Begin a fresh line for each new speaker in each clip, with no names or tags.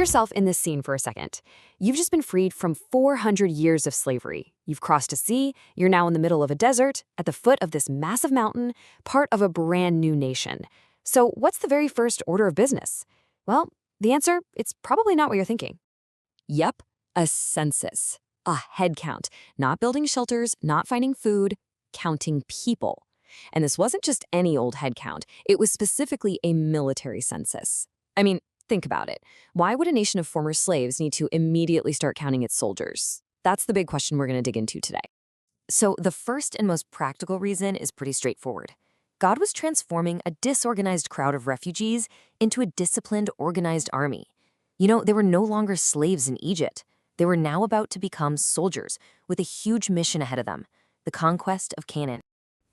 yourself in this scene for a second. You've just been freed from 400 years of slavery. You've crossed a sea, you're now in the middle of a desert, at the foot of this massive mountain, part of a brand new nation. So what's the very first order of business? Well, the answer, it's probably not what you're thinking. Yep, a census. A head count. Not building shelters, not finding food, counting people. And this wasn't just any old head count. It was specifically a military census. I mean, think about it. Why would a nation of former slaves need to immediately start counting its soldiers? That's the big question we're going to dig into today. So the first and most practical reason is pretty straightforward. God was transforming a disorganized crowd of refugees into a disciplined, organized army. You know, they were no longer slaves in Egypt. They were now about to become soldiers with a huge mission ahead of them, the conquest of Canaan.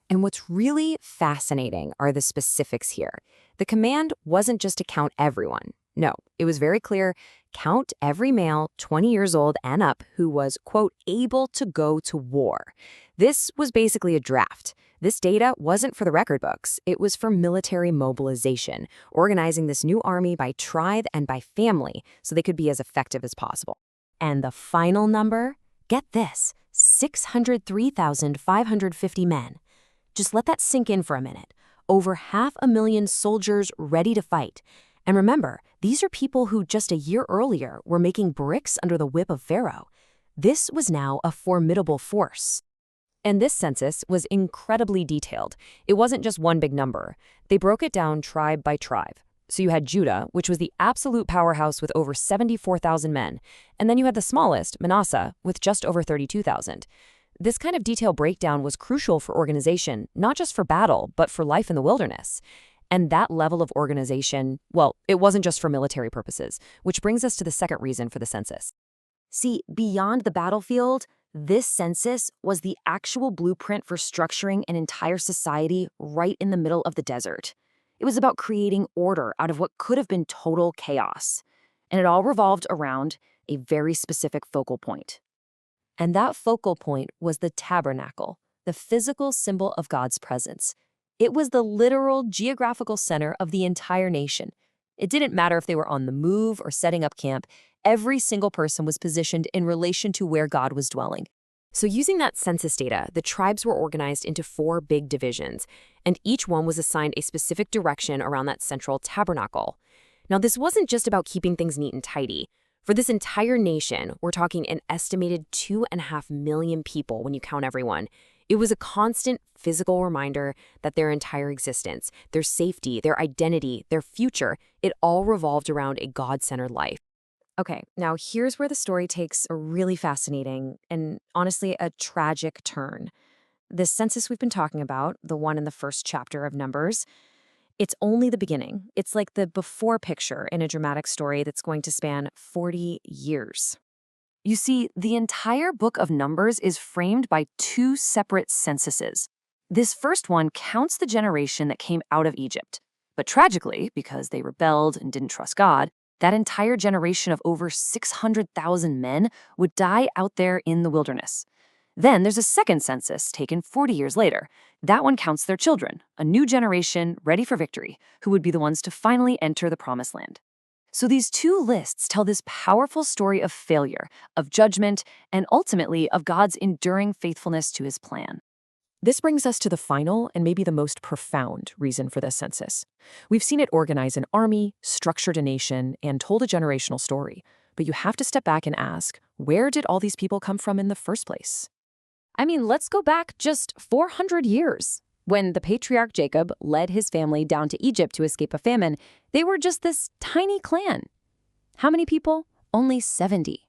And what's really fascinating are the specifics here. The command wasn't just to count everyone. No, it was very clear, count every male 20 years old and up who was, quote, able to go to war. This was basically a draft. This data wasn't for the record books. It was for military mobilization, organizing this new army by tribe and by family so they could be as effective as possible. And the final number? Get this, 603,550 men. Just let that sink in for a minute. Over 500,000 soldiers ready to fight. And remember, these are people who just a year earlier were making bricks under the whip of Pharaoh. This was now a formidable force. And this census was incredibly detailed. It wasn't just one big number. They broke it down tribe by tribe. So you had Judah, which was the absolute powerhouse with over 74,000 men. And then you had the smallest, Manasseh, with just over 32,000. This kind of detailed breakdown was crucial for organization, not just for battle, but for life in the wilderness. And that level of organization, well, it wasn't just for military purposes, which brings us to the second reason for the census. See, beyond the battlefield, this census was the actual blueprint for structuring an entire society right in the middle of the desert. It was about creating order out of what could have been total chaos. And it all revolved around a very specific focal point. And that focal point was the tabernacle, the physical symbol of God's presence. It was the literal geographical center of the entire nation. It didn't matter if they were on the move or setting up camp. Every single person was positioned in relation to where God was dwelling. So using that census data, the tribes were organized into 4 big divisions, and each one was assigned a specific direction around that central tabernacle. Now, this wasn't just about keeping things neat and tidy. For this entire nation, we're talking an estimated 2.5 million people when you count everyone. It was a constant physical reminder that their entire existence, their safety, their identity, their future, it all revolved around a God-centered life. Okay, now here's where the story takes a really fascinating and honestly a tragic turn. This census we've been talking about, the one in the first chapter of Numbers, it's only the beginning. It's like the before picture in a dramatic story that's going to span 40 years. You see, the entire book of Numbers is framed by 2 separate censuses. This first one counts the generation that came out of Egypt. But tragically, because they rebelled and didn't trust God, that entire generation of over 600,000 men would die out there in the wilderness. Then there's a second census taken 40 years later. That one counts their children, a new generation ready for victory, who would be the ones to finally enter the promised land. So these 2 lists tell this powerful story of failure, of judgment, and ultimately of God's enduring faithfulness to his plan. This brings us to the final and maybe the most profound reason for this census. We've seen it organize an army, structured a nation, and told a generational story. But you have to step back and ask, where did all these people come from in the first place? I mean, let's go back just 400 years. When the patriarch Jacob led his family down to Egypt to escape a famine, they were just this tiny clan. How many people? Only 70.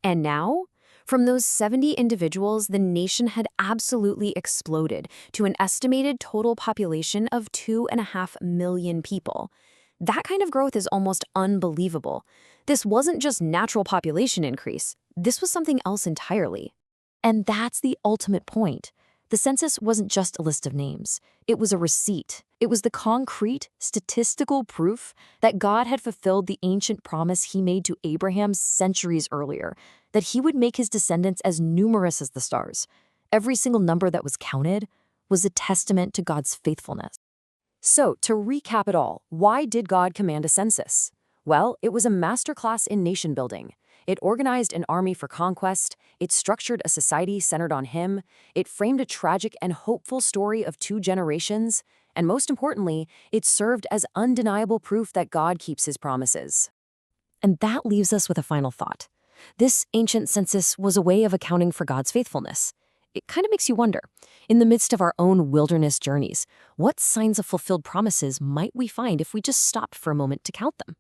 And now, from those 70 individuals, the nation had absolutely exploded to an estimated total population of 2.5 million people. That kind of growth is almost unbelievable. This wasn't just natural population increase. This was something else entirely. And that's the ultimate point. The census wasn't just a list of names. It was a receipt. It was the concrete, statistical proof that God had fulfilled the ancient promise he made to Abraham centuries earlier, that he would make his descendants as numerous as the stars. Every single number that was counted was a testament to God's faithfulness. So, to recap it all, why did God command a census? Well, it was a masterclass in nation building. It organized an army for conquest, it structured a society centered on him, it framed a tragic and hopeful story of two generations, and most importantly, it served as undeniable proof that God keeps his promises. And that leaves us with a final thought. This ancient census was a way of accounting for God's faithfulness. It kind of makes you wonder, in the midst of our own wilderness journeys, what signs of fulfilled promises might we find if we just stopped for a moment to count them?